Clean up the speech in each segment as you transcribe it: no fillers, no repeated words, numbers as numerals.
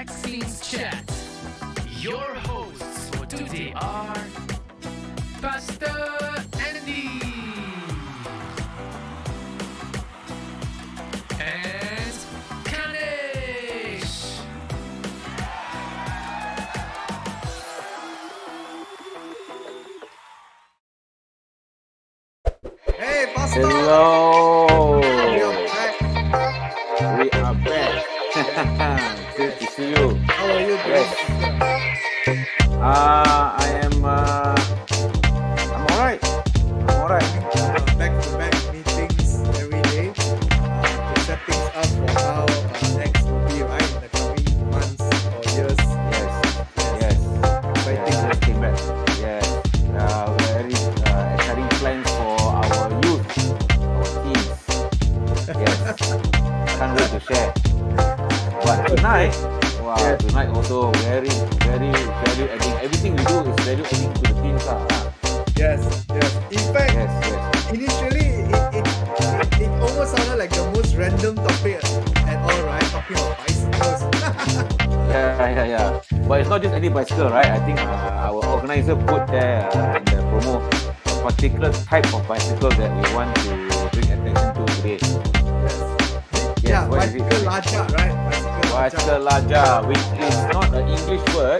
Scenes Chat. Your hosts for today are Pastor Andy and Kanish. Hey, Pastor! Hello. We are back. We are back. Good to see you. How are you doing? Yes. I am. I'm alright. Back-to-back meetings every day to set things up for how next will be, right? In the coming months or years. Yes. Exciting. Just came back. Yes. Very exciting plans for our youth, our teens. Yes. Can't wait to share. But tonight, tonight also very value adding. Everything we do is value adding to the teens. Yes. In fact, Yes. initially it almost sounded like the most random topic at all, right? Talking about bicycles. Yeah. But it's not just any bicycle, right? I think our organizer put there in the promo a particular type of bicycle that we want to bring attention to today. Yeah, what is it? Basikal Lajak, right? Basikal Lajak, which is not an English word.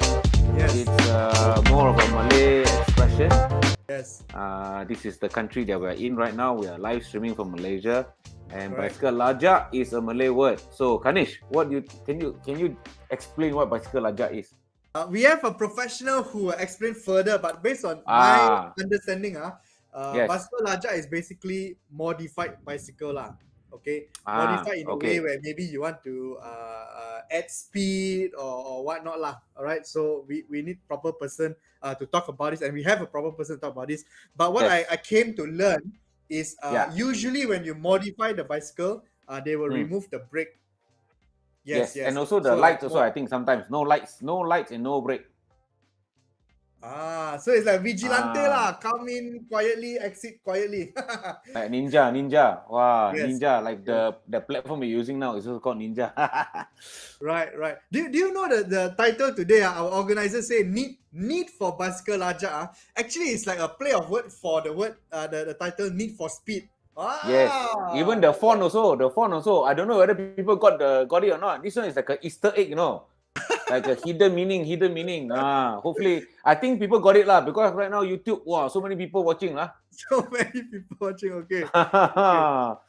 Yes. It's more of a Malay expression. Yes. This is the country that we're in right now. We are live streaming from Malaysia, and Correct. Basikal Lajak is a Malay word. So Kanish, can you explain what Basikal Lajak is? We have a professional who will explain further, but based on my understanding, Yes. Basikal Lajak is basically modified bicycle lah. Okay, modified in a way where maybe you want to add speed or whatnot lah. All right, so we need proper person to talk about this, and we have a proper person to talk about this. But what I came to learn is usually when you modify the bicycle, they will remove the brake. Yes. And also the lights also, I think sometimes no lights and no brake. So it's like vigilante lah. Come in quietly, exit quietly. Like ninja. Wow, Yes. ninja. Like the platform we're using now is also called Ninja. Right. Do you know the title today? Our organizers say need for Basikal Lajak. Actually, it's like a play of word for the word the title need for speed. Yes. Even the font also. I don't know whether people got it or not. This one is like an Easter egg, like a hidden meaning. Hopefully, I think people got it lah, because right now YouTube, wow, so many people watching lah. So many people watching. Okay. Wow,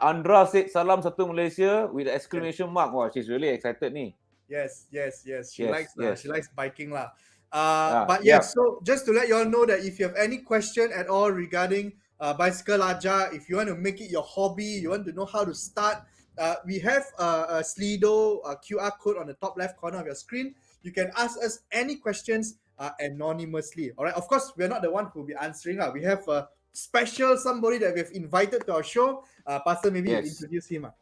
Andra said salam satu Malaysia with the exclamation mark. Wow, she's really excited ni. Yes. She likes biking lah. So just to let you all know that if you have any question at all regarding Basikal Lajak, if you want to make it your hobby, you want to know how to start, we have a Slido QR code on the top left corner of your screen. You can ask us any questions anonymously. All right. Of course, we're not the one who will be answering. We have a special somebody that we've invited to our show. Pastor, maybe you introduce him.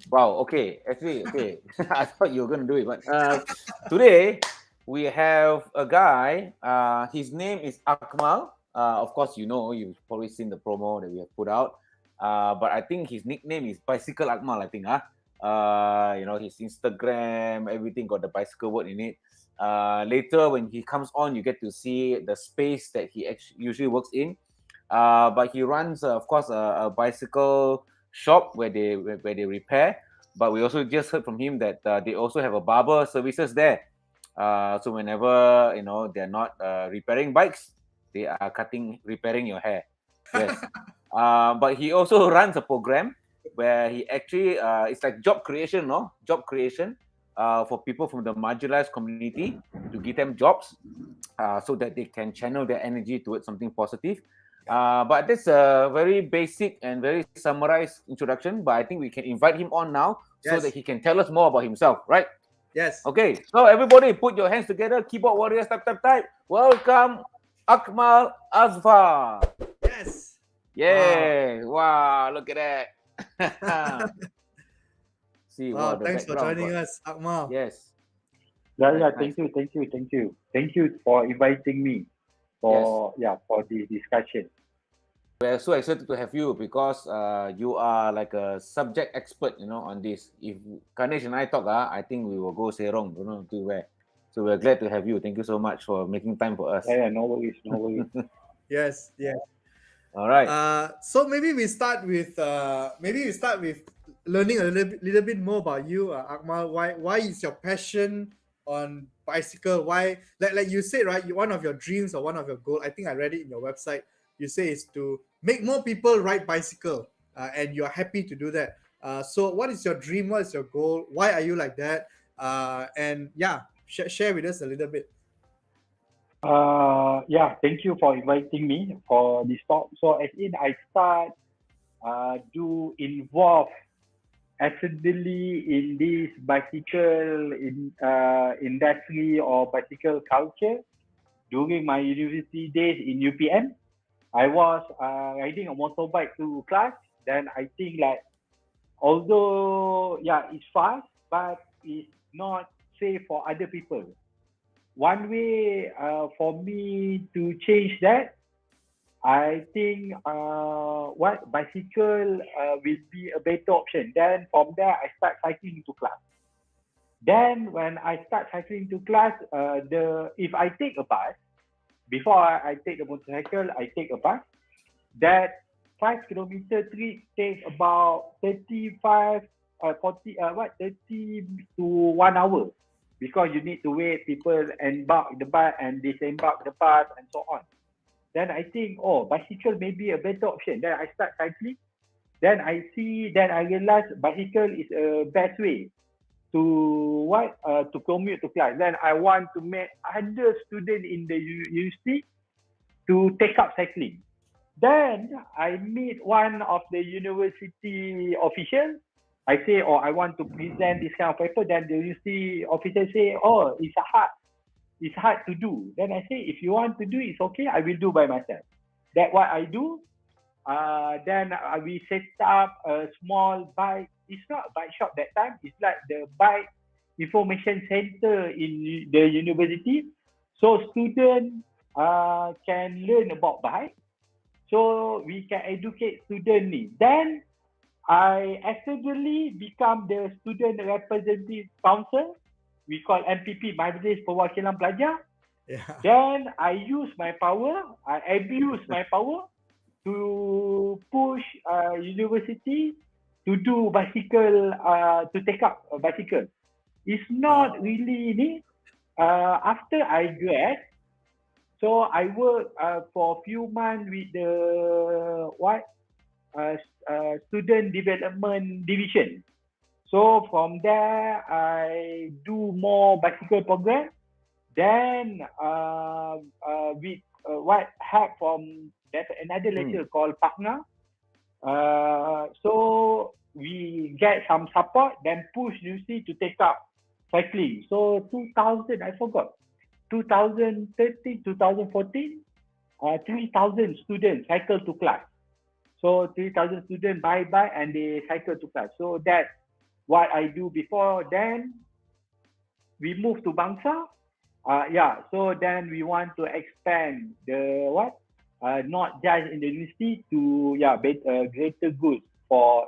Wow. Okay. Actually, okay. I thought you were going to do it, but today we have a guy. His name is Akmal. Of course, you've probably seen the promo that we have put out. But I think his nickname is Basikal Akmal, I think. His Instagram, everything got the bicycle word in it. Later, when he comes on, you get to see the space that he usually works in. But he runs, of course, a bicycle shop where they repair. But we also just heard from him that they also have a barber services there. So whenever they're not repairing bikes, they are repairing your hair. Yes. But he also runs a program where he actually it's like job creation for people from the marginalized community, to give them jobs so that they can channel their energy towards something positive. But that's a very basic and very summarized introduction, but I think we can invite him on now so that he can tell us more about himself, right? Yes. Okay, so everybody put your hands together, keyboard warriors, type. Welcome, Akmal Azfar. Yes. Yeah. Wow, look at that. See, wow, thanks for joining us, Akmal. Yes. Yeah, thank you for inviting me for the discussion. We're so excited to have you because you are like a subject expert, on this. If Ganesh and I talk, I think we will go Serong, don't know to where. So we're glad to have you. Thank you so much for making time for us. Yeah, no worries, no worries. Yes, yes. All right. So maybe we start with learning a little bit more about you, Akmal. Why is your passion on bicycle? Why, like you said, right? One of your dreams or one of your goal, I think I read it in your website. You say is to make more people ride bicycle, and you are happy to do that. So what is your dream? What is your goal? Why are you like that? And yeah, share with us a little bit. Yeah, thank you for inviting me for this talk. So as in I start to involve accidentally in this bicycle industry or bicycle culture during my university days in UPM. I was riding a motorbike to class. Then I think like, although it's fast, but it's not safe for other people. One way for me to change that, I think bicycle will be a better option. Then from there, I start cycling to class. Then when I start cycling to class, if I take a bus, before I take the motorcycle, I take a bus. That 5-kilometer trip takes about 30 to 1 hour, because you need to wait people embark the bus and disembark the bus and so on. Then I think, bicycle may be a better option. Then I start cycling. Then I realize bicycle is a best way to commute to class. Then I want to make other students in the university to take up cycling. Then I meet one of the university officials. I say, I want to present this kind of paper. Then the university officer say, it's hard to do. Then I say, if you want to do it, it's okay. I will do by myself. That's what I do. Then we set up a small bike. It's not a bike shop that time. It's like the bike information center in the university. So students can learn about bike. So we can educate students. Then I accidentally become the student representative council. We call MPP, Majlis Perwakilan Pelajar. Yeah. Then I use my power, I abuse my power to push university to do bicycle, to take up a bicycle. It's not really after I grad. So I work for a few months with the student development division. So from there, I do more bicycle program. Then with help from another lecturer called partner. So we get some support, then push UC to take up cycling. So 2000, I forgot, 2013, 2014, 3,000 students cycle to class. So 3,000 students buy and they cycle to class. So that's what I do before. Then we move to Bangsa. So then we want to expand the not just in the university to greater good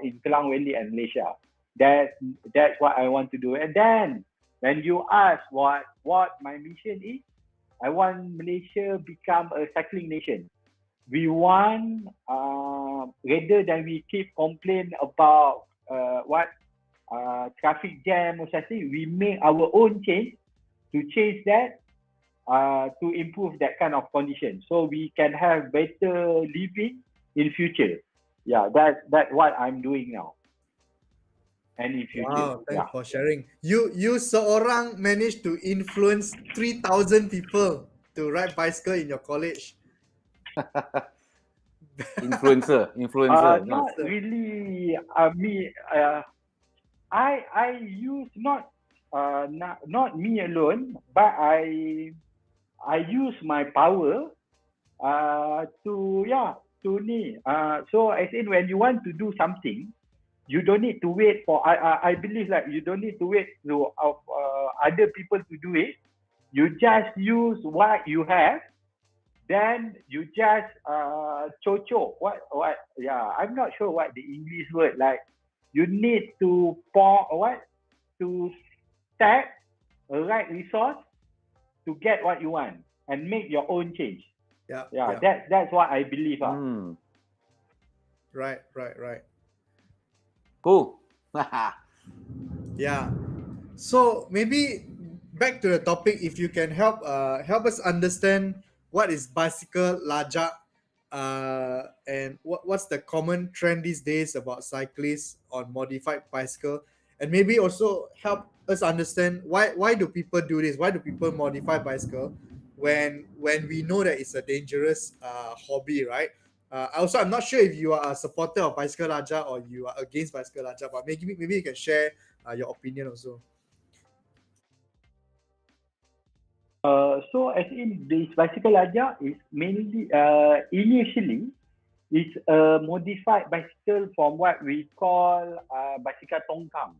in Klang Valley and Malaysia. That's what I want to do. And then when you ask what my mission is, I want Malaysia become a cycling nation. We want rather than we keep complain about traffic jam or something, we make our own change to change that to improve that kind of condition, so we can have better living in future. Yeah, that's what I'm doing now. And in future. Wow, thanks for sharing. You seorang managed to influence 3,000 people to ride bicycle in your college. Influencer. Not really. Me. I use not me alone, but I use my power so as in when you want to do something, you don't need to wait for I believe that you don't need to wait to other people to do it. You just use what you have, then you just cocok. What? Yeah, I'm not sure what the English word like. You need to to tap a right resource to get what you want and make your own change. Yeah. That's what I believe. Right. Cool. Yeah. So maybe back to the topic, if you can help us understand what is Basikal Lajak, and what's the common trend these days about cyclists on modified bicycle, and maybe also help us understand why do people do this? Why do people modify bicycle when we know that it's a dangerous hobby, right? Also, I'm not sure if you are a supporter of Basikal Lajak or you are against Basikal Lajak, but maybe you can share your opinion also. So as in this Basikal Lajak is mainly initially it's a modified bicycle from what we call Basikal Tongkang.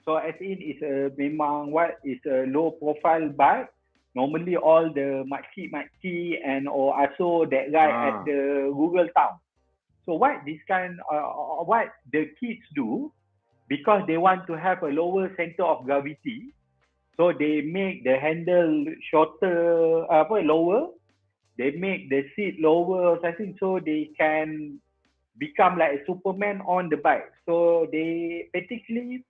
So as in it's memang is a low profile bike. Normally all the makcik and or also that ride at the rural town. So what this kind what the kids do, because they want to have a lower center of gravity, so they make the handle shorter, lower. They make the seat lower or something, so they can become like a Superman on the bike. So they basically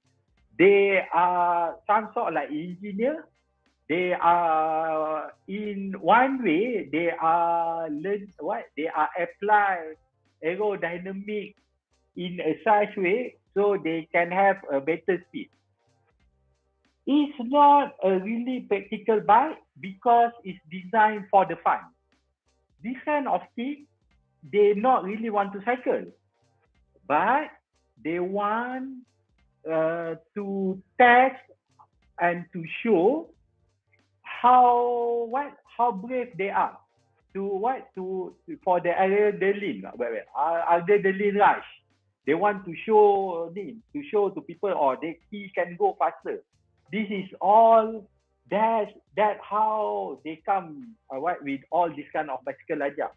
they are some sort of like engineer. They are in one way they are they are apply aerodynamic in a such way so they can have a better speed. It's not a really practical bike because it's designed for the fun. This kind of thing, they not really want to cycle, but they want to test and to show how brave they are for the adrenaline rush. They want to show to people, or he can go faster. This is all that how they come with all this kind of bicycle lajak.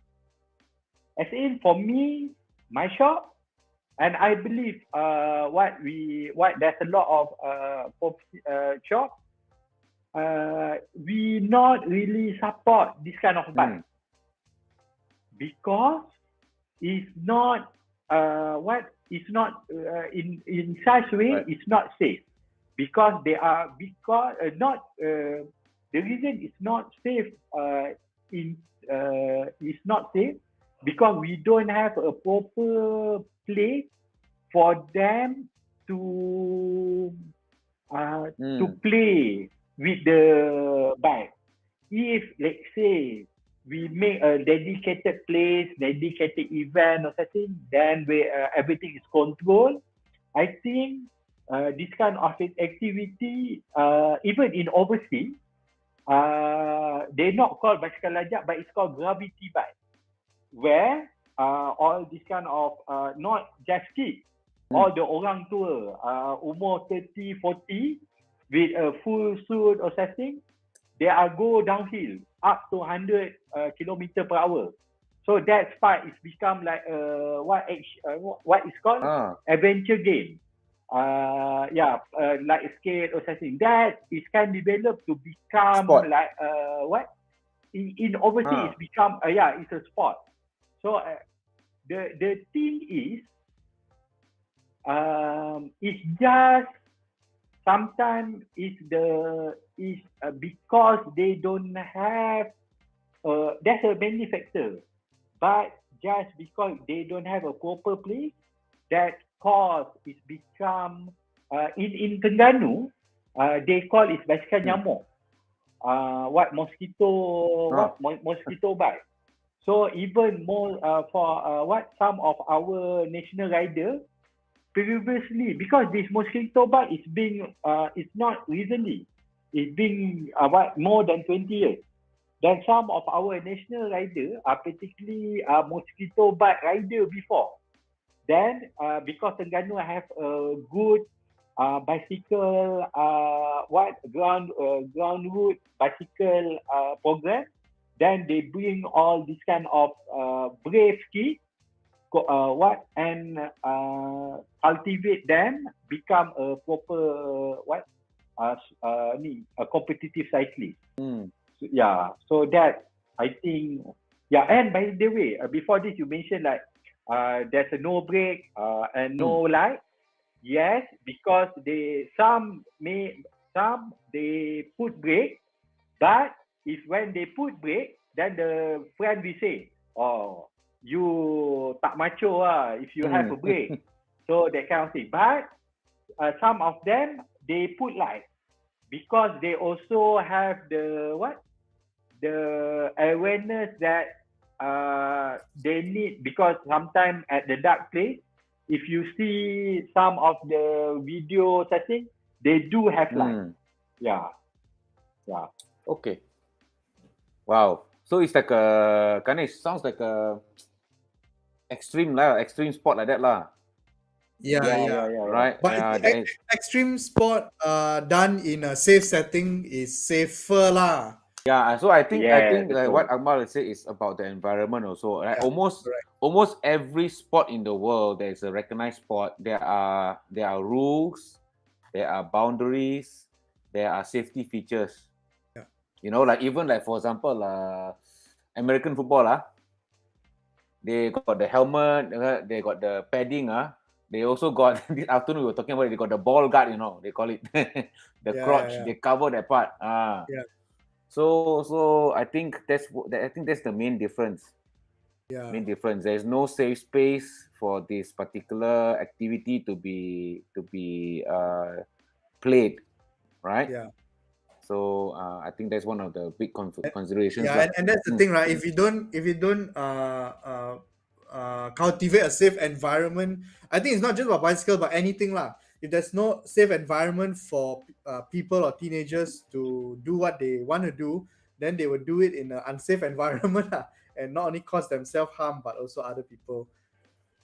As in for me, my shop, and I believe there's a lot of shop. We not really support this kind of bike because it's not in such way it's not safe, because the reason it's not safe it's not safe because we don't have a proper place for them to play with the bike. If let's say we make a dedicated place, dedicated event or something, then where everything is controlled, I think this kind of activity, even in overseas, they're not called Basikal Lajak, but it's called gravity bike, where all this kind of, not just kids, all the orang tua, umur 30, 40, with a full suit or something, they are go downhill up to 100 kilometer per hour. So that part is become like what is called adventure game. Like a skate or something. That is can develop to become sport. Like in overseas it's become it's a sport. So the thing is it's just sometimes it's because they don't have that's a many factor, but just because they don't have a proper place, that cause is become in Terengganu they call it basikal nyamuk, mosquito bite. So even more for some of our national rider previously, because this mosquito bite is being it's not recently, it's been more than 20 years. Then some of our national rider are particularly mosquito bite rider before. Then because Terengganu have a good bicycle ground route bicycle program, Then they bring all this kind of brave kids, and cultivate them, become a proper a competitive cyclist. So, yeah. So that I think, yeah. And by the way, before this you mentioned like there's a no brake and no light. Yes, because some they put brake, but if when they put brake, then the friend will say, "Oh, you tak macho if you have a brake." So that kind of thing. But some of them they put light because they also have the awareness that they need, because sometimes at the dark place, if you see some of the videos, I think they do have light. Yeah. Okay. Wow. So it's like Ganesh, sounds like a extreme sport like that lah. Yeah. Right. But extreme sport done in a safe setting is safer lah. Yeah, so I think like what betul. Akmal said is about the environment also. Right? Yeah, Almost every sport in the world, there is a recognized sport. There are rules, there are boundaries, there are safety features. Yeah. You know, like even like for example, American football they got the helmet, they got the padding They also got this afternoon we were talking about it, they got the ball guard, you know, they call it the crotch. Yeah. They cover that part. Yeah. So I think that's the main difference. Yeah. Main difference. There's no safe space for this particular activity to be played, right? Yeah. So I think that's one of the big considerations. Yeah, and that's the thing, right? If you don't cultivate a safe environment, I think it's not just about bicycle, but anything lah. If there's no safe environment for people or teenagers to do what they want to do, then they will do it in an unsafe environment and not only cause themselves harm but also other people.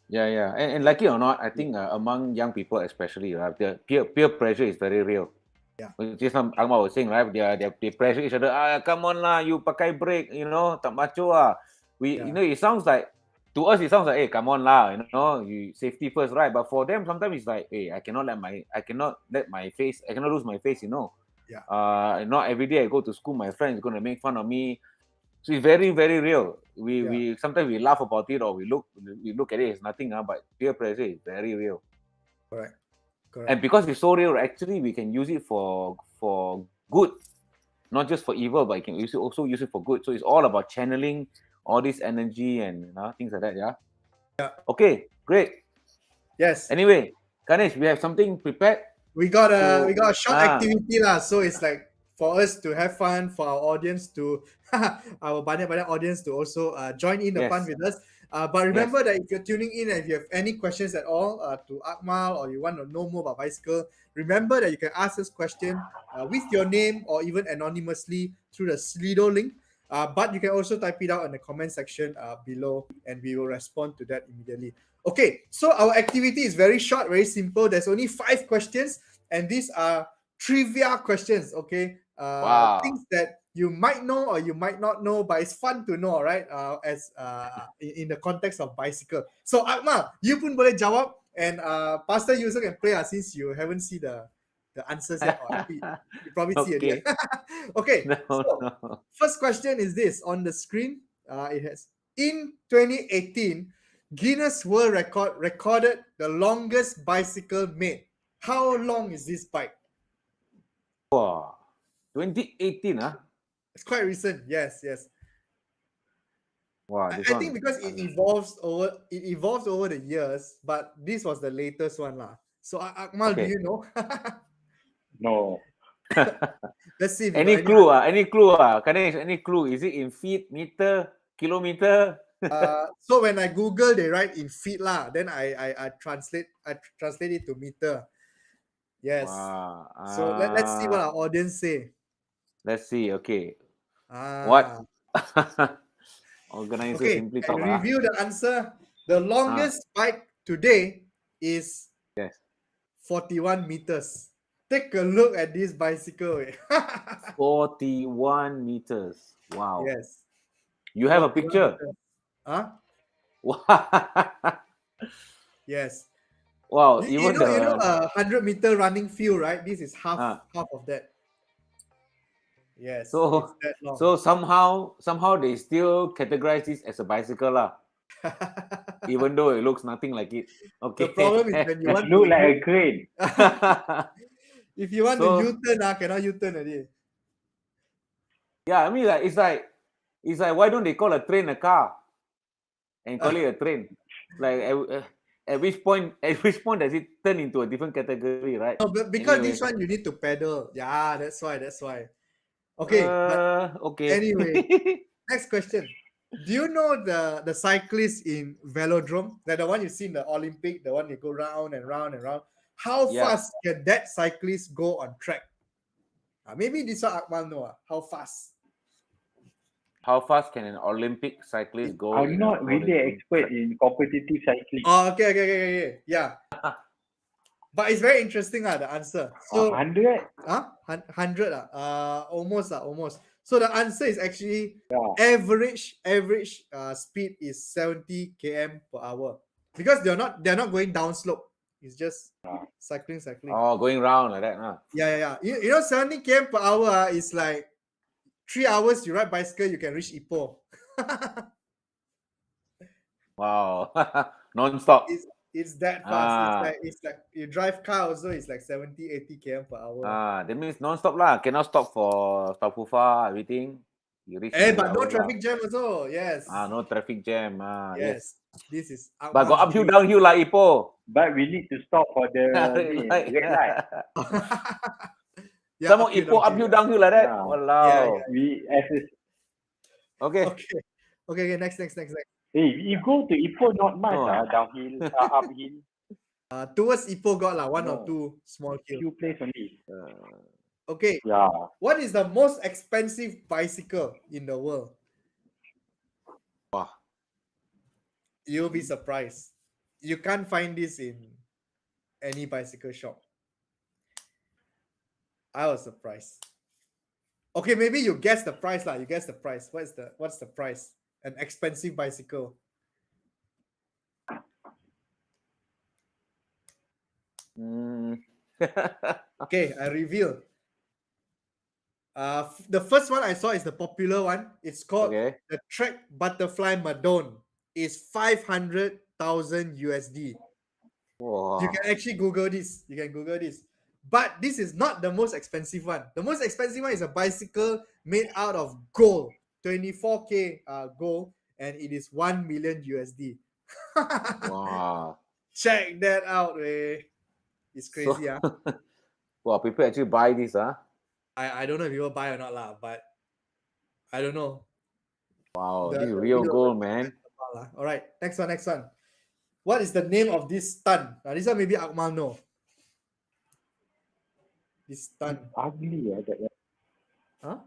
Yeah. And like it or not, I think among young people especially, right, the peer pressure is very real. Yeah. Just some Akmal was saying, right? They pressure each other. Come on lah, you pakai brake, you know, tak macho Yeah. You know, it sounds like to us, it sounds like, hey, come on lah, you know, you safety first, right? But for them, sometimes it's like, hey, I cannot lose my face, you know. Yeah. Not every day I go to school, my friends gonna make fun of me. So it's very, very real. We sometimes we laugh about it or we look at it as nothing, but peer pressure is very real. Correct. And because it's so real, actually we can use it for good, not just for evil, but you can also use it for good. So it's all about channeling all this energy and things like that. Yeah. Okay, great. Yes. Anyway, Ganesh, we have something prepared. We got a short activity lah. So it's like for us to have fun, for our audience to our banyak audience to also join in the fun with us. But remember that if you're tuning in and if you have any questions at all to Akmal or you want to know more about bicycle, remember that you can ask us question with your name or even anonymously through the Slido link. But you can also type it out in the comment section below and we will respond to that immediately. Okay, so our activity is very short, very simple. There's only 5 questions and these are trivia questions, okay? Wow. Things that you might know or you might not know, but it's fun to know, right? In the context of bicycle. So Akmal, you pun boleh jawab and Pastor you also can play since you haven't seen the answers yet. You probably see it yet. Okay. First question is this on the screen. It has in 2018, Guinness World Record recorded the longest bicycle made. How long is this bike? Wow. 2018, It's quite recent. Yes. Wow. I think because it evolves over the years, but this was the latest one lah. So Akmal, do you know? No. Let's see. Any clue? Ganesh, any clue? Is it in feet, meter, kilometer? So when I Google, they write in feet lah. Then I translate it to meter. Yes. Wow. So let's see what our audience say. Let's see. Okay. What? Organizer simply talk. Review the answer. The longest bike today is 41 meters. Take a look at this bicycle. 41 meters. Wow. Yes. You have a 41 picture. meters. Huh? Yes. Wow, You even know, the 100-meter running field, right? This is half of that. Yes, it's so that long. so somehow they still categorize this as a bicycle lah, even though it looks nothing like it. Okay. The problem is when you It want look to like a crane. if you want to So- U-turn, cannot U-turn already. Yeah, I mean like it's like why don't they call a train a car and call it a train? Like at which point does it turn into a different category, right? No, but because Anyway. this one you need to pedal. Yeah, that's why. Okay, but Okay. anyway, next question. Do you know the cyclists in velodrome? That the one you see in the Olympic, the one you go round and round and round. How Yeah. fast can that cyclist go on track? Maybe this one Akmal know. How fast? How fast can an Olympic cyclist go? I'm not really expert in competitive cycling. Oh, okay. Yeah. But it's very interesting, the answer. So 100? 100, almost. So the answer is actually average speed is 70 km per hour, because they're not going down slope. It's just cycling. Oh, going round like that, huh? Yeah. You know, 70 km per hour is like 3 hours. You ride bicycle, you can reach Ipoh. Wow. Non-stop. It's that fast. It's like you drive car also. It's like 70, 80 km per hour. That means non-stop lah. Cannot stop for Fufa, everything. You reach. But no traffic jam also. Yes. No traffic jam. Yes. This is. But got uphill, downhill lah, Ipoh. But we need to stop for the red light. Some more Ipoh uphill, downhill like that. Yeah. Walao. We as a, Okay. Next. hey, you go to Ipoh not much downhill, uphill. Towards Ipoh got one or two small hill. Few place only. Okay. Yeah. What is the most expensive bicycle in the world? Wow. You'll be surprised. You can't find this in any bicycle shop. I was surprised. Okay, maybe you guess the price lah. You guess the price. What's the price? An expensive bicycle. Okay, I reveal. The first one I saw is the popular one. It's called the Trek Butterfly Madone. It's 500,000 USD. Wow. You can actually Google this. But this is not the most expensive one. The most expensive one is a bicycle made out of gold, 24K gold, and it is 1 million USD. Wow. Check that out, man. It's crazy, Wow, people actually buy this, I don't know if you will buy or not, but I don't know. Wow, this is real gold, man. All right, next one. What is the name of this stunt? Now, this one maybe Akmal know. This stunt. Ugly, that. Huh?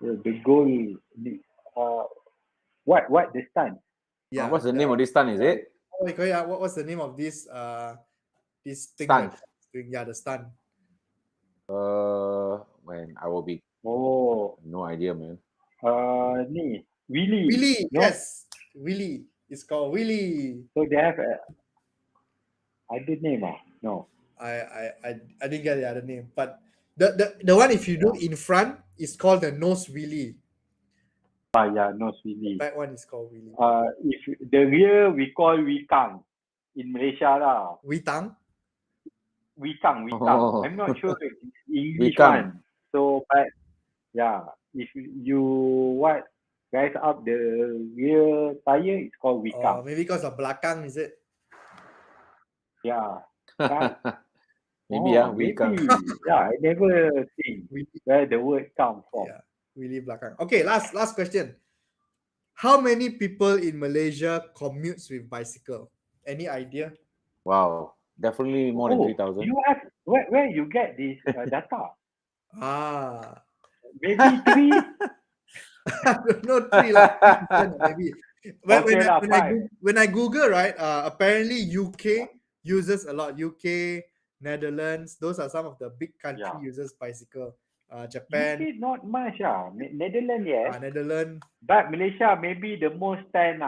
The goal. What the stunt? Yeah. What's the name of this stunt? Is it? What's the name of this this thing? Stunt. Yeah, the stunt. Man, I will be. Oh, no idea, man. Willy. Willy, no? yes, Willy. It's called Willy. So they have other name, no. I didn't get the other name, but the one if you do in front is called the nose Willy. Yeah, nose Willy. That one is called Willy. If the rear we call Wikang in Malaysia lah. Witang. Wikang. Oh. I'm not sure English Wikang. one. So, but yeah, if you guys up the rear tire, it's called Wikang. Maybe because of belakang, is it? Yeah. Maybe, Wikang. Yeah, I never think where the word comes from. Yeah, Willy belakang. Okay, last question. How many people in Malaysia commutes with bicycle? Any idea? Wow, definitely more than 3,000. You have where you get this data? Maybe 3. No, 3 maybe. When I Google, right, apparently UK uses a lot. UK, Netherlands, those are some of the big country uses bicycle. Japan, UK not much. Netherlands, yes. Netherlands, But Malaysia, maybe the most 10.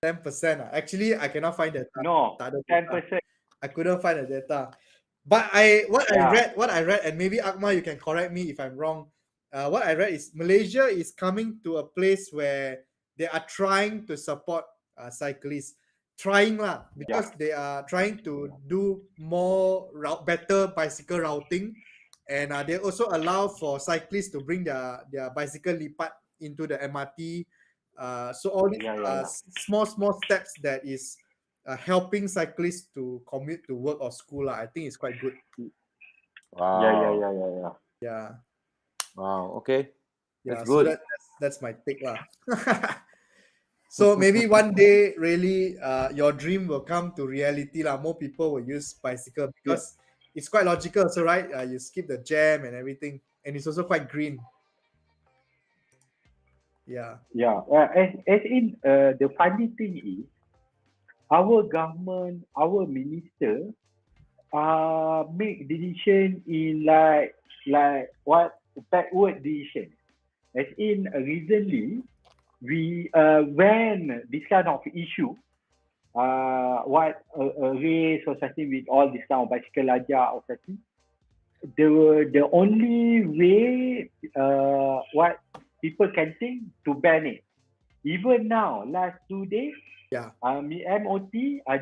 10%. Actually, I cannot find data. No, Tak ada 10%. data. I couldn't find the data. But what I read, and maybe Akmal, you can correct me if I'm wrong. What I read is Malaysia is coming to a place where they are trying to support cyclists, trying lah, because they are trying to do more better bicycle routing, and they also allow for cyclists to bring their bicycle lipat into the MRT. So all these small steps that is helping cyclists to commute to work or school. I think it's quite good. Wow. Yeah. Wow. Okay. Yeah. That's good. So that's my take lah. So maybe one day, really, your dream will come to reality lah. More people will use bicycle because it's quite logical. So right, you skip the jam and everything, and it's also quite green. Yeah. Yeah. As in, the funny thing is, our government, our minister, make decision in like what backward decision. As in, recently, we when this kind of issue, what a race or something with all this kind of Basikal Lajak or something, the only way what people can think to ban it. Even now, last 2 days, MOT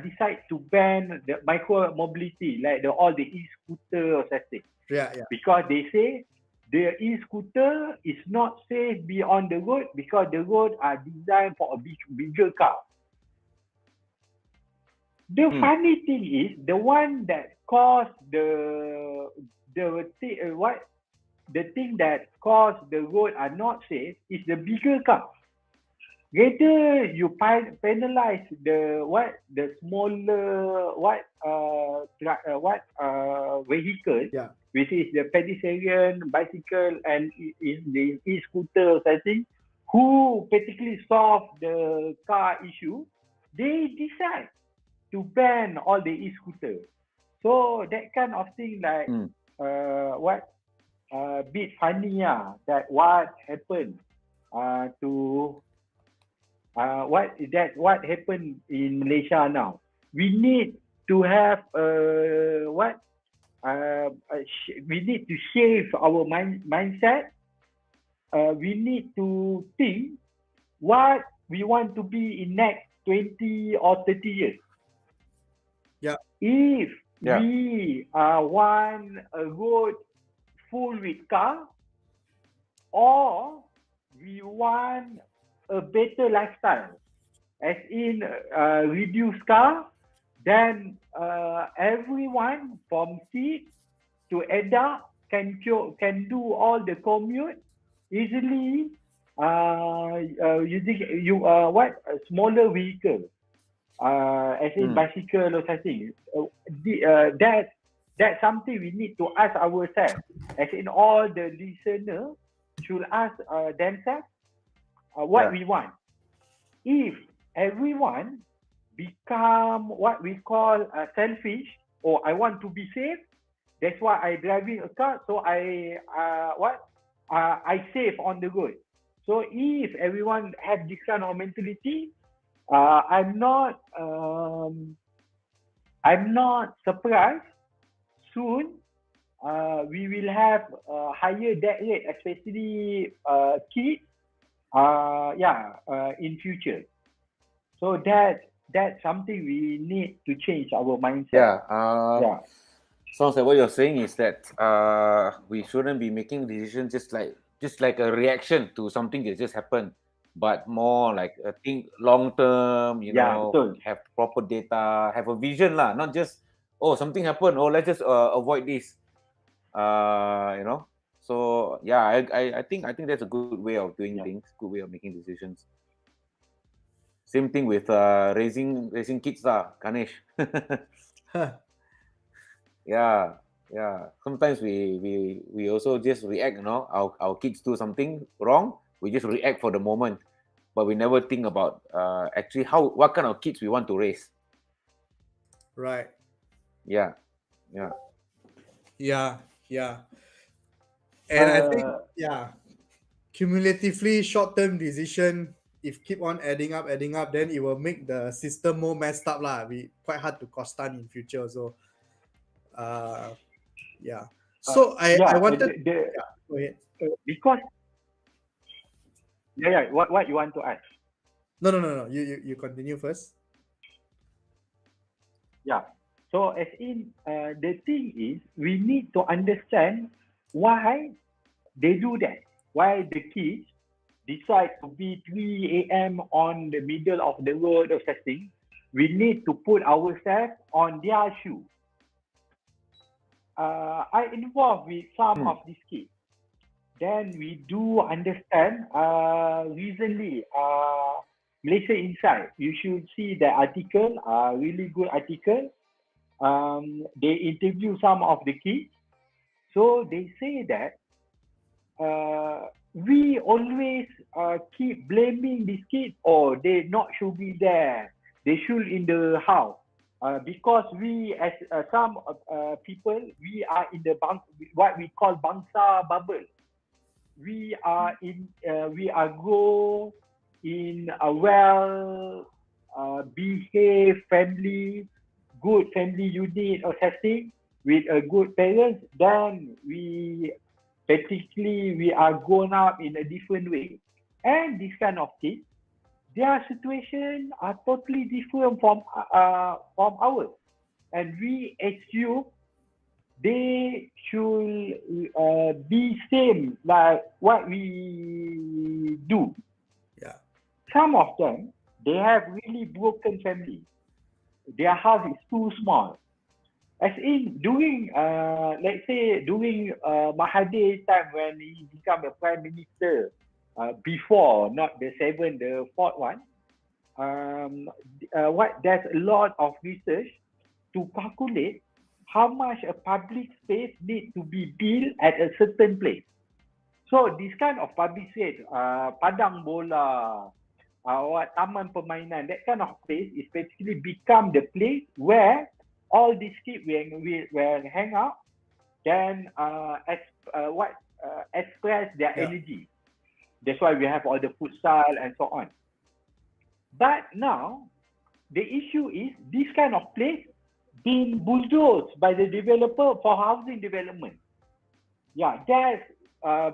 decide to ban the micro mobility, like all the e-scooter or something. Yeah. Because they say the e-scooter is not safe be on the road because the road are designed for a bigger car. The funny thing is, the one that caused the thing that caused the road are not safe is the bigger car. Rather you penalize the smaller vehicle, which is the pedestrian, bicycle, and is the e-scooter, I think, who particularly solve the car issue. They decide to ban all the e-scooter. So that kind of thing, like bit funny, that what happened to what happened in Malaysia now. We need to have we need to shape our mindset. We need to think what we want to be in next 20 or 30 years. Yeah. If we want a road full with car, or we want a better lifestyle, as in reduce car, then everyone from kid to adult can do all the commute easily using smaller vehicle, as in bicycle or something. That's something we need to ask ourselves, as in all the listeners should ask themselves what we want. If everyone become what we call selfish, or I want to be safe, that's why I driving a car, so I save on the road. So if everyone have this kind of mentality, I'm not surprised soon we will have a higher death rate, especially kids in future. So that's something we need to change our mindset. Sounds like what you're saying is that we shouldn't be making decisions just like a reaction to something that just happened, but more like a think long term, have proper data, have a vision lah, not just something happened, let's just avoid this, So I think that's a good way of doing things, good way of making decisions. Same thing with raising kids lah, Ganesh. Yeah. Sometimes we also just react, our kids do something wrong, we just react for the moment, but we never think about actually what kind of kids we want to raise. Right. Yeah. And I think, cumulatively short-term decision, if keep on adding up, then it will make the system more messed up lah. Be quite hard to cost down in future. So, So I wanted. Go ahead. Because what you want to ask? No. You continue first. Yeah. So as in, the thing is, we need to understand why they do that. Why the kids decide to be 3 a.m. on the middle of the road or something. We need to put ourselves on their shoe. I involved with some of these kids. Then we do understand, recently, Malaysia Inside, you should see the article, really good article. They interview some of the kids. So they say that we always keep blaming these kids, or they not should be there. They should in the house. Because we, as some people, we are in the what we call bangsa bubble. We are grow in a well behaved family, good family unit or setting with a good parents. Then we are grown up in a different way. And this kind of kids, their situation are totally different from ours, and we assume they should be same like what we do. Yeah. Some of them, they have really broken family. Their house is too small. As in during, let's say during Mahathir time when he became a prime minister. Before, not the fourth one. There's a lot of research to calculate how much a public space needs to be built at a certain place. So this kind of public space, padang bola, taman permainan, that kind of place is basically become the place where all these kids will hang out, then express their energy. That's why we have all the futsal and so on. But now, the issue is this kind of place being bulldozed by the developer for housing development. Yeah, that's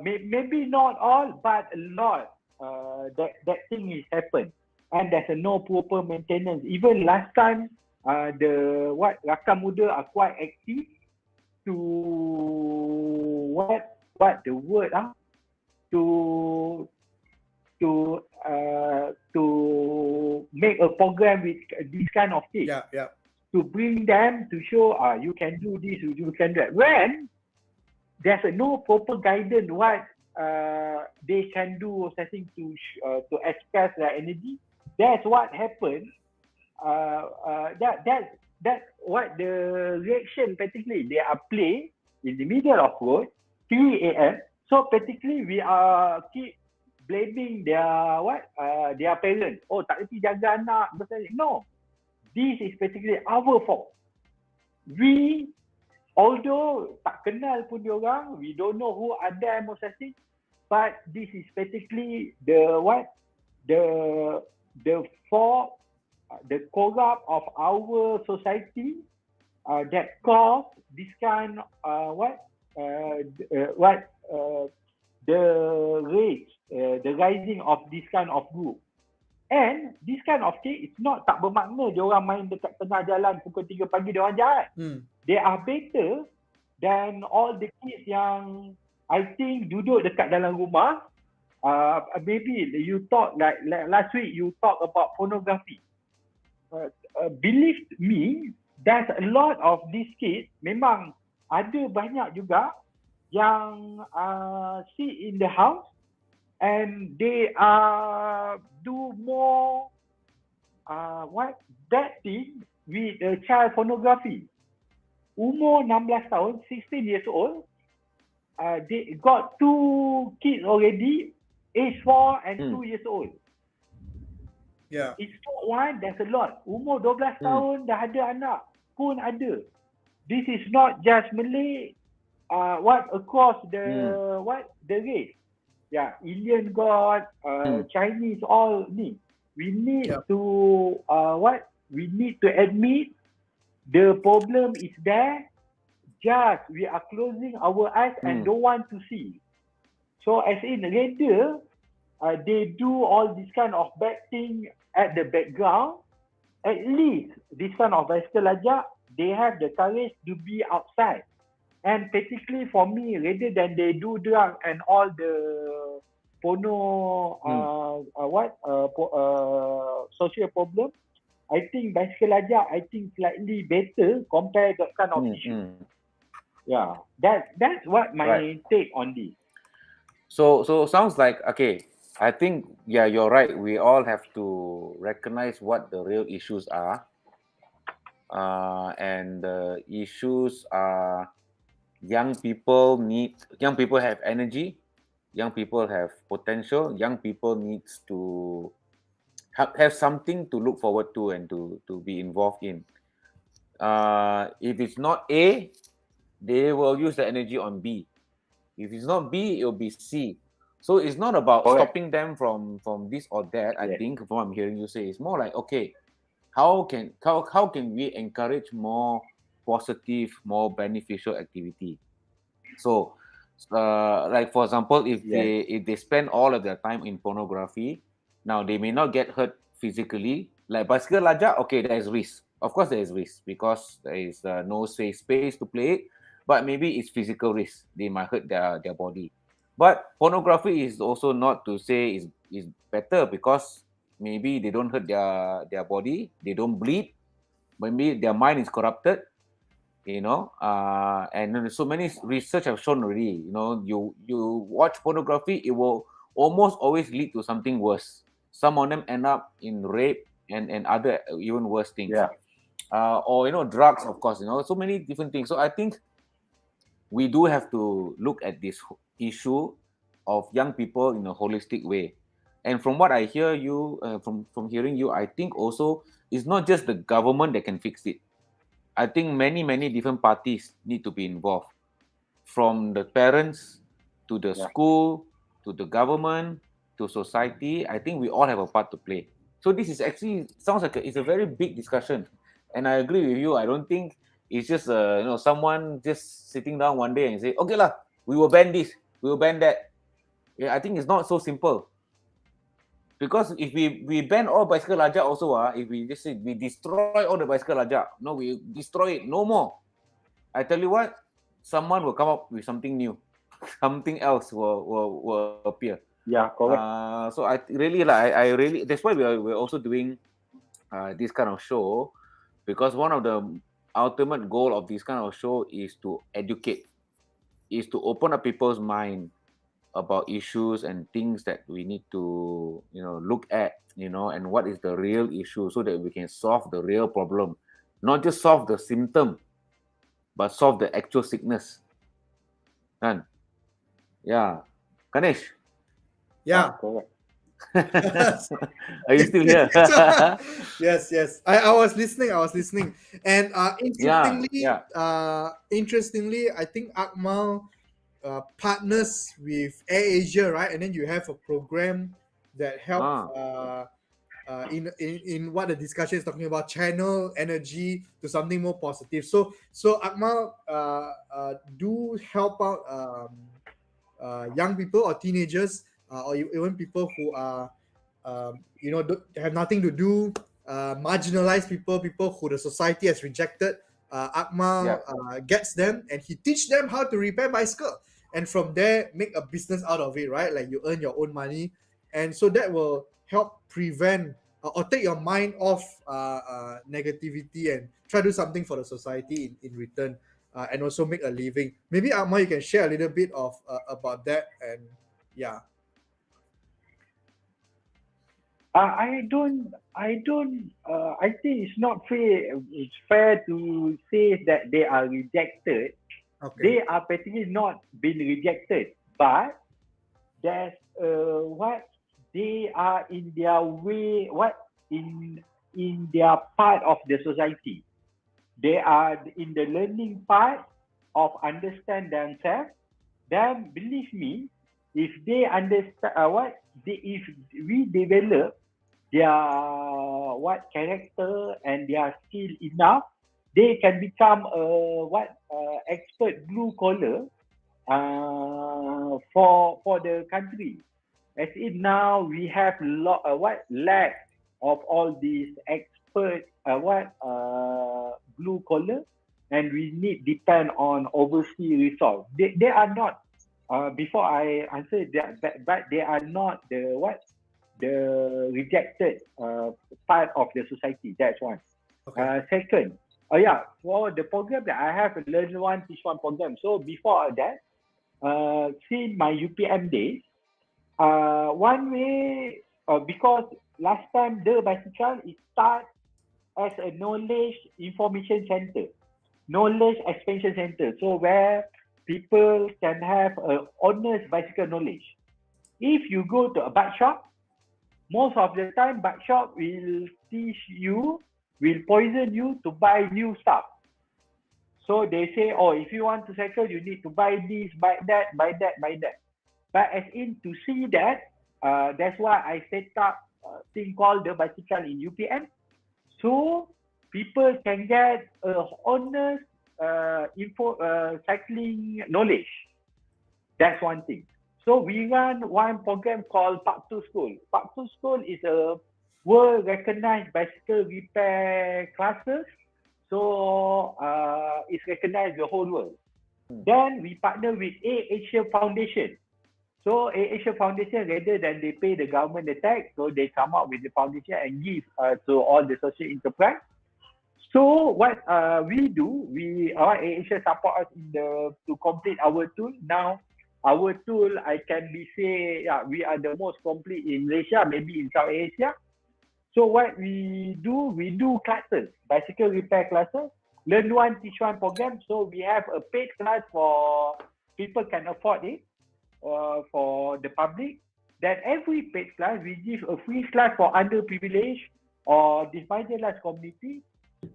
maybe not all, but a lot. That thing is happened, and there's no proper maintenance. Even last time, Rakan Muda are quite active to what the word to make a program with this kind of kids. To bring them to show you can do this, you can do that. When there's no proper guidance what they can do or something to express their energy, that's what happened. That's what the reaction practically. They are play in the middle of road, 3 a.m. So practically we are keep blaming their parents. Oh, tak reti jaga anak. No, this is practically our fault. We, although tak kenal pun diorang, we don't know who are them or something, but this is practically the fault, the corrupt of our society that cause this kind the rising of this kind of group. And this kind of case, it's not tak bermakna dia orang main dekat tengah jalan pukul 3 pagi dia orang jahat. They are better than all the kids yang I think duduk dekat dalam rumah. Maybe you talk like last week you talk about pornography. Believe me, there's a lot of these kids, memang ada banyak juga yang sit in the house and they do more bad thing with child pornography. Umur 16 tahun, 16 years old, they got 2 kids already, age 4 and 2 years old. Yeah. It's not one, there's a lot. Umur 12 tahun dah ada anak pun ada. This is not just Malay. across the the race. Yeah, Indian God, Chinese, all ni. We need to we need to admit the problem is there. Just we are closing our eyes and don't want to see. So as in rather they do all this kind of bad thing at the background. At least this kind of Basikal Lajak, they have the courage to be outside. And particularly for me, rather than they do drug and all the social problem, I think Basikal Lajak, I think slightly better compared to that kind of issue. Yeah, that's what my take on this. So sounds like, okay, I think, yeah, you're right. We all have to recognize what the real issues are. And the issues are young people have energy, young people have potential, young people needs to have something to look forward to and to be involved in. If it's not A, they will use the energy on B. If it's not B, it will be C. So it's not about stopping them from this or that. I think from what I'm hearing you say, it's more like, okay, how can we encourage more positive, more beneficial activity? So like for example, if they spend all of their time in pornography, now they may not get hurt physically. Like Basikal Lajak, okay, there is risk. Of course there is risk because there is no safe space to play it. But maybe it's physical risk. They might hurt their body. But pornography is also not to say is better, because maybe they don't hurt their body, they don't bleed, maybe their mind is corrupted, and so many research have shown already, you watch pornography, it will almost always lead to something worse. Some of them end up in rape and other even worse things. Or drugs, of course, so many different things. So I think we do have to look at this issue of young people in a holistic way. And from what I hear you, from hearing you, I think also it's not just the government that can fix it. I think many different parties need to be involved, from the parents to the school to the government to society. I think we all have a part to play. So this is actually sounds like it's a very big discussion, and I agree with you. I don't think it's just someone just sitting down one day and say, okay lah, we will ban this, we will ban that. Yeah, I think it's not so simple. Because if we ban all Basikal Lajak also, if we just say we destroy all the Basikal Lajak, no, we destroy it, no more. I tell you what, someone will come up with something new, something else will appear. Yeah, correct. So I really that's why we're also doing this kind of show, because one of the ultimate goal of this kind of show is to educate, is to open up people's mind about issues and things that we need to look at, and what is the real issue, so that we can solve the real problem, not just solve the symptom, but solve the actual sickness. And Ganesh. Correct. Are you still here? Yes. I was listening. And interestingly, I think Akmal partners with AirAsia, right? And then you have a program that helps in what the discussion is talking about, channel energy to something more positive. So Akmal do help out young people or teenagers, or even people who are have nothing to do, marginalized people who the society has rejected. Akmal gets them and he teach them how to repair bicycle, and from there make a business out of it, right? Like you earn your own money, and so that will help prevent or take your mind off negativity and try to do something for the society in return, and also make a living. Maybe Akmal, you can share a little bit of about that. And I think it's not fair. It's fair to say that they are rejected. Okay. They are practically not been rejected, but there's what they are in their way, in their part of the society. They are in the learning part of understand themselves, then believe me, if they understand if we develop their character and their skill enough, they can become expert blue collar for the country. As in now we have lack of all these expert blue collar, and we need depend on overseas resource. They are not. Before I answer that, but they are not the rejected part of the society. That's one. Okay. Second, for the program that I have, learn one, teach one program. So before that, since my UPM days, one way, because last time the Basikal is start as a knowledge information center, knowledge expansion center. So where people can have a honest bicycle knowledge. If you go to a bike shop, most of the time bike shop will teach you, will poison you to buy new stuff. So they say, oh, if you want to cycle, you need to buy this, buy that, buy that, buy that. But as in to see that, that's why I set up a thing called the Basikal in UPM. So people can get a honest cycling knowledge. That's one thing. So we run one program called Park to School. Park to School is a world recognized bicycle repair classes. So it's recognized the whole world. Then we partner with ATCHAT Foundation. So ATCHAT Foundation, rather than they pay the government the tax, so they come up with the foundation and give to all the social enterprise. So what we do, our ATCHAT support us to complete our tool. Now our tool, I can be say, we are the most complete in Malaysia, maybe in South Asia. So what we do classes, bicycle repair classes, learn one, teach one program. So we have a paid class for people can afford it, for the public. Then every paid class, we give a free class for underprivileged or disadvantaged community.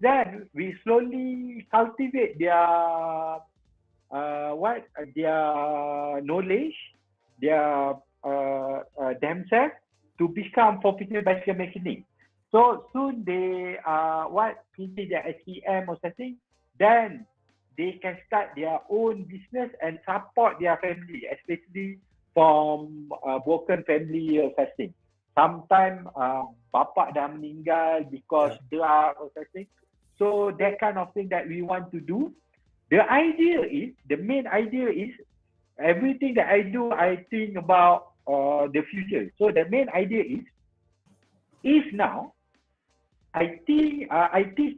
Then we slowly cultivate their knowledge, their themselves to become professional bicycle mechanic. So soon they finish their SPM or something, then they can start their own business and support their family, especially from broken family or something. Sometimes bapak dah meninggal because drug or something. So that kind of thing that we want to do. The main idea is, everything that I do, I think about the future. So the main idea is now, I teach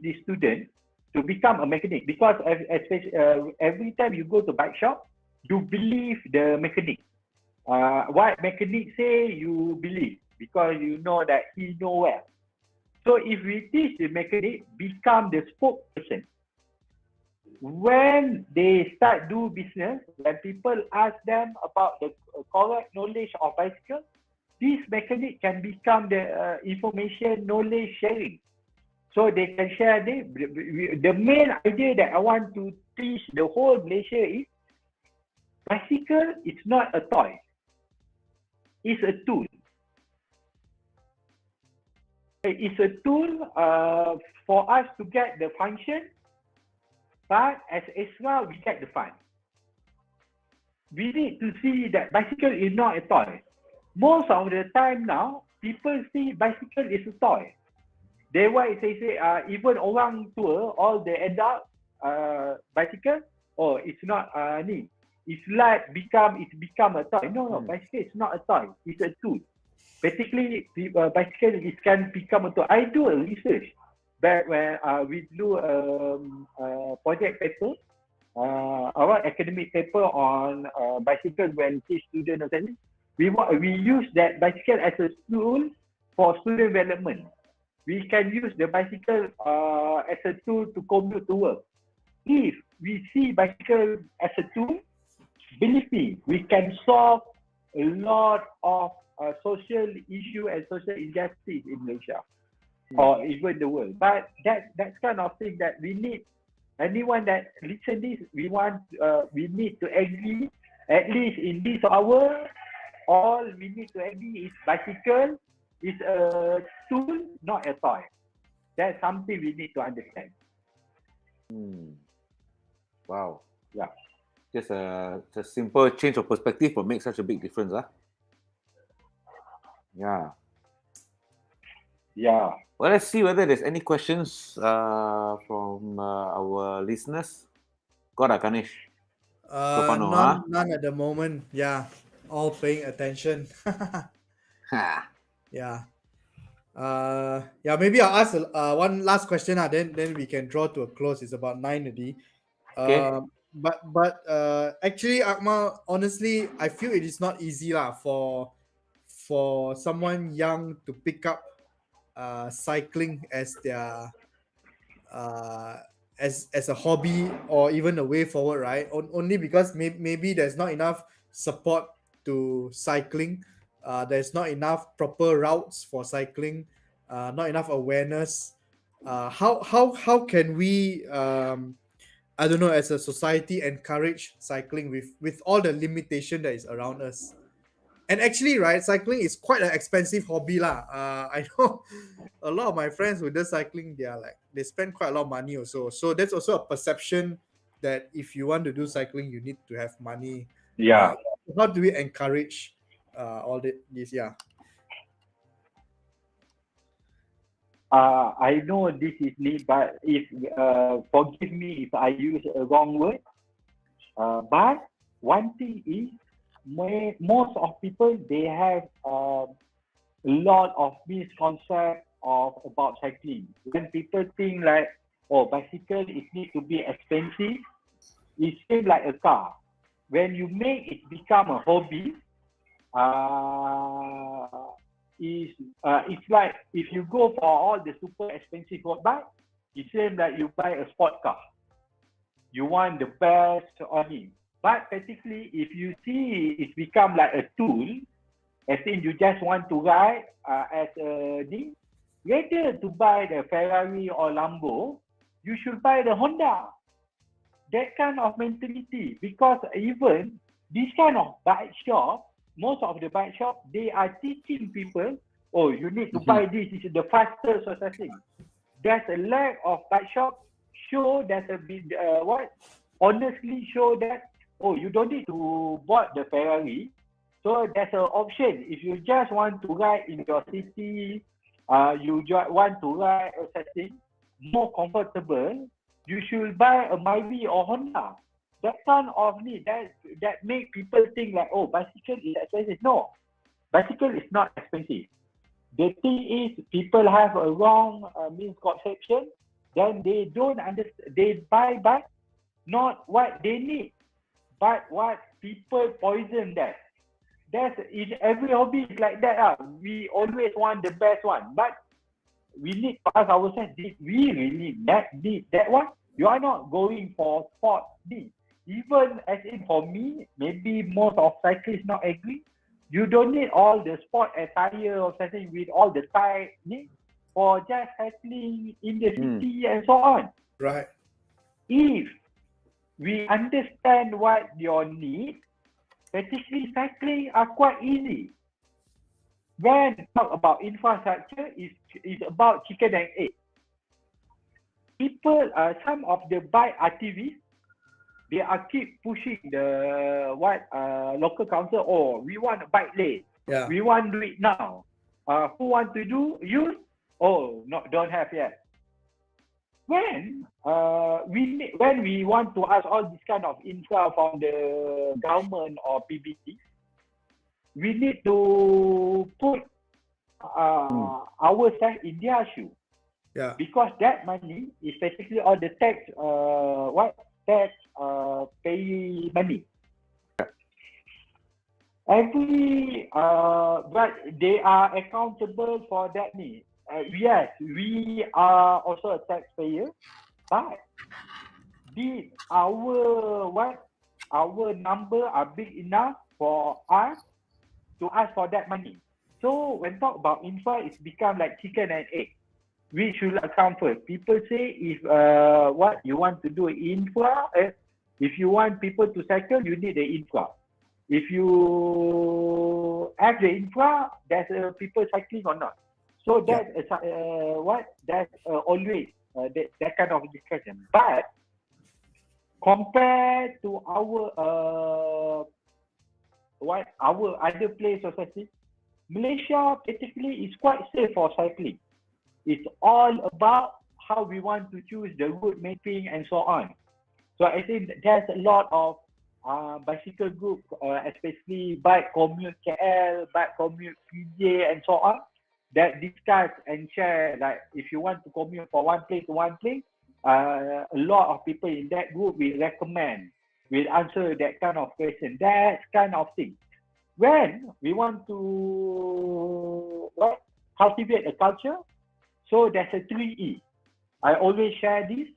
the student to become a mechanic, because especially every time you go to bike shop, you believe the mechanic. What mechanic say, you believe, because you know that he know well. So if we teach the mechanic, become the spokesperson. When they start do business, when people ask them about the correct knowledge of bicycle, this mechanic can become the information knowledge sharing. So they can share the main idea that I want to teach the whole Malaysia is, bicycle is not a toy. It's a tool. It's a tool for us to get the function, but as extra, we get the fun. We need to see that bicycle is not a toy. Most of the time now, people see bicycle is a toy. They why say even orang tua, all the adult bicycle, it's not it's like become a toy. No, bicycle is not a toy. It's a tool. Basically, bicycle can become a toy. I do a research back when we do a project paper, our academic paper on bicycle when teach students or something. We use that bicycle as a tool for student development. We can use the bicycle as a tool to commute to work. If we see bicycle as a tool, believe me, we can solve a lot of social issue and social injustice in Malaysia or even the world. But that's kind of thing that we need Anyone that listen this, we need to agree, at least in this hour, all we need to agree is bicycle is a tool, not a toy. That's something we need to understand. Wow. Yeah. Just a simple change of perspective will make such a big difference, Yeah. Yeah. Well, let's see whether there's any questions from our listeners. Got it, Kanish? None at the moment. Yeah, all paying attention. Yeah. Yeah, maybe I'll ask one last question. Then we can draw to a close. It's about 9 already. Okay. But actually, Akmal, honestly, I feel it is not easy for someone young to pick up cycling as their as a hobby or even a way forward, right? Only because maybe there's not enough support to cycling. There's not enough proper routes for cycling. Not enough awareness. How can we I don't know, as a society, encourage cycling with all the limitation that is around us? And actually, right, cycling is quite an expensive hobby lah. I know a lot of my friends who do cycling, they spend quite a lot of money also. So that's also a perception that if you want to do cycling, you need to have money. Yeah. How do we encourage all this? Yeah. I know this is me, but if forgive me if I use a wrong word. But one thing is, most of people, they have a lot of misconception about cycling. When people think like, oh, bicycle it needs to be expensive, it seems like a car. When you make it become a hobby, it's like if you go for all the super expensive road bike, it seems like you buy a sport car. You want the best on it. But practically, if you see it's become like a tool, as in you just want to ride as a thing, rather to buy the Ferrari or Lambo, you should buy the Honda. That kind of mentality. Because even this kind of bike shop, most of the bike shop, they are teaching people, oh, you need to buy this is the fastest or something. There's a lack of bike shop show that a bit honestly show that, oh, you don't need to buy the Ferrari. So there's an option. If you just want to ride in your city, you just want to ride or something more comfortable, you should buy a Myvi or Honda. That kind of need that make people think like, oh, bicycle is expensive. No, bicycle is not expensive. The thing is, people have a wrong misconception. Then they don't understand. They buy bike not what they need, but what people poison that. That's in every hobby is like that. We always want the best one, but we need to ask ourselves: did we really need that one? You are not going for sport need. Even as in for me, maybe most of cyclists not agree. You don't need all the sport attire or something with all the tight need for just cycling in the city and so on. Right. If we understand what your need, basically cycling are quite easy. When talk about infrastructure, is about chicken and egg. People, some of the bike activists, they are keep pushing the local council. Oh, we want a bike lane. Yeah. We want to do it now. Who want to do? You? Oh, no, don't have yet. When we want to ask all this kind of infra from the government or PBT, we need to put ourselves in their shoe. Yeah. Because that money is basically all the tax pay money. But they are accountable for that need. Yes, we are also a taxpayer, but did our number are big enough for us to ask for that money? So when talk about infra, it's become like chicken and egg. which should come first? People say if what you want to do infra, if you want people to cycle, you need the infra. If you have the infra, there's people cycling or not. So that's that's always that kind of discussion. But compared to our other place society, Malaysia basically is quite safe for cycling. It's all about how we want to choose the route mapping and so on. So I think there's a lot of bicycle group, especially Bike Commute KL, Bike Commute PJ and so on, that discuss and share, like if you want to commute from one place to one place, a lot of people in that group will recommend, will answer that kind of question, that kind of thing. When we want to cultivate a culture, so there's a 3E. I always share this.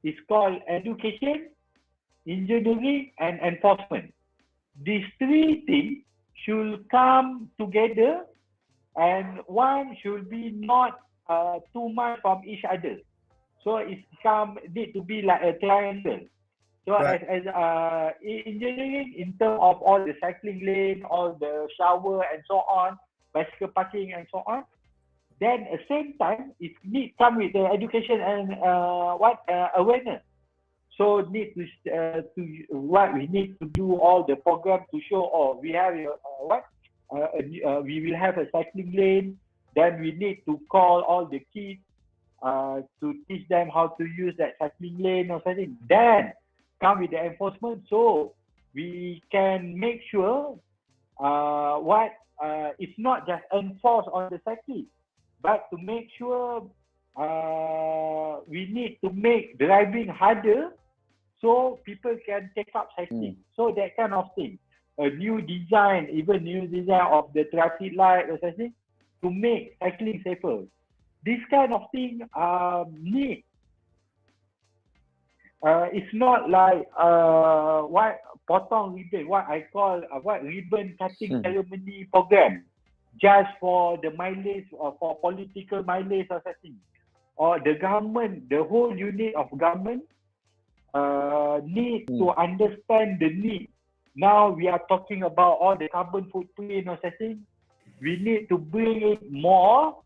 It's called education, engineering, and enforcement. These three things should come together, and one should be not too much from each other. So it need to be like a triangle. So right. as engineering, in terms of all the cycling lane, all the shower and so on, bicycle parking and so on, then at the same time, it need come with the education and awareness. So need to we need to do all the program to show, we have we will have a cycling lane. Then we need to call all the kids to teach them how to use that cycling lane or something. Then come with the enforcement, so we can make sure it's not just enforced on the cyclist, but to make sure we need to make driving harder so people can take up cycling. So that kind of thing. A new design of the traffic light or something to make cycling safer. This kind of thing need. It's not like potong ribbon, what I call ribbon cutting ceremony program, just for the mileage or for political mileage or something. Or the government, the whole unit of government need to understand the need. Now we are talking about all the carbon footprint or something. We need to bring it more,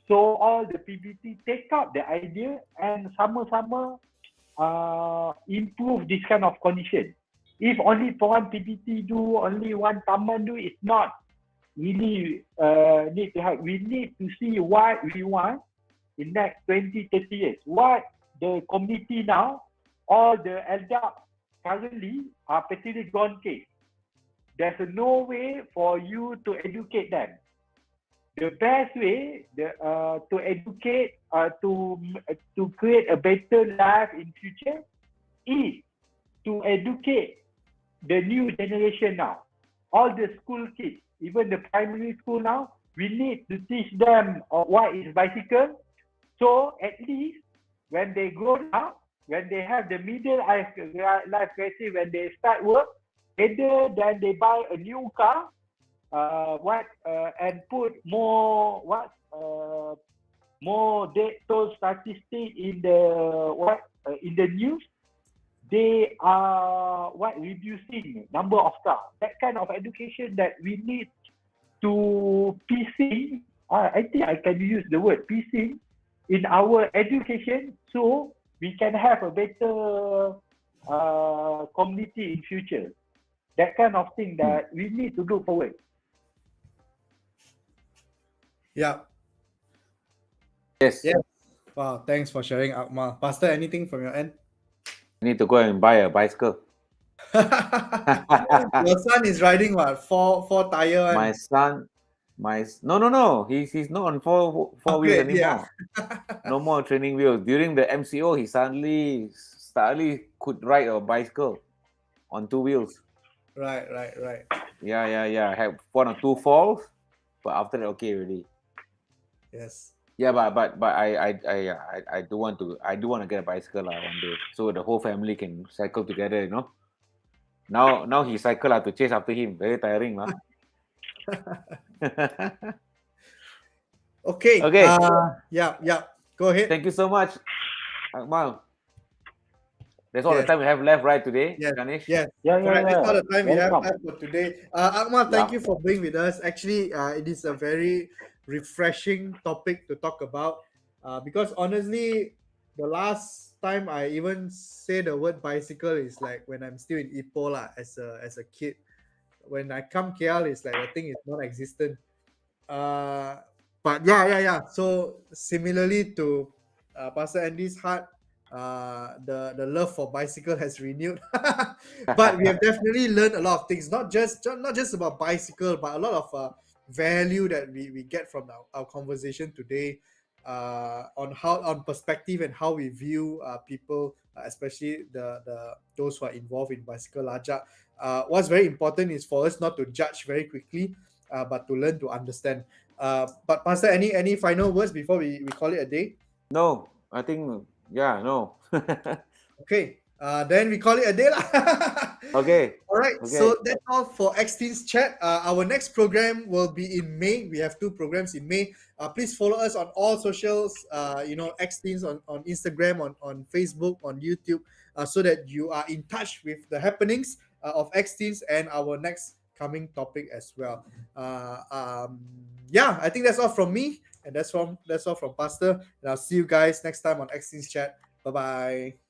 so all the PBT take up the idea and sama-sama improve this kind of condition. If only for one PBT do, only one taman do, it's not really need to have. We need to see what we want in next 20, 30 years. What the community now, all the elders currently are particularly gone case. There's no way for you to educate them. The best way to educate, to create a better life in future is to educate the new generation now. All the school kids, even the primary school now, we need to teach them what is bicycle. So at least when they grow up, when they have the middle life crisis, when they start work, either then they buy a new car, and put more toll statistic in the news. They are reducing number of cars. That kind of education that we need to piecing. I think I can use the word piecing in our education, so we can have a better community in future. That kind of thing that we need to look forward. Yeah. Yes. Wow, thanks for sharing, Akmal. Pastor, anything from your end? You need to go and buy a bicycle. Your son is riding what? Four tire one? My son, no. He's not on four wheels anymore. No more training wheels. During the MCO, he suddenly could ride a bicycle on 2 wheels. Right. Yeah. I had 1 or 2 falls, but after that, okay already. Yes. Yeah, but I do want to get a bicycle one day, so the whole family can cycle together. You know. Now he cycle, I have to chase after him. Very tiring, lah. Okay. Okay. Yeah. Go ahead. Thank you so much, Akmal. That's all the time we have left, right, today, Ganesh? Yes. Yeah. That's all the time we have Welcome. left for today. Akmal, thank you for being with us. Actually, it is a very refreshing topic to talk about because honestly, the last time I even say the word bicycle is like when I'm still in Ipoh lah, as a kid. When I come KL, it's like the thing is non-existent. But yeah. So similarly to Pastor Andy's heart, the love for bicycle has renewed. But we have definitely learned a lot of things, not just about bicycle, but a lot of value that we get from our conversation today on perspective and how we view people, especially the those who are involved in Basikal Lajak. What's very important is for us not to judge very quickly, but to learn to understand. But Pastor, any final words before we call it a day? No, I think, no. Okay, then we call it a day lah. Okay. All right, Okay. so that's all for X-Teens Chat. Our next program will be in May. We have 2 programs in May. Please follow us on all socials, X-Teens on Instagram, on Facebook, on YouTube, so that you are in touch with the happenings of X-Teens and our next coming topic as well. I think that's all from me, and that's all from Pastor. And I'll see you guys next time on X-Teens Chat. Bye-bye.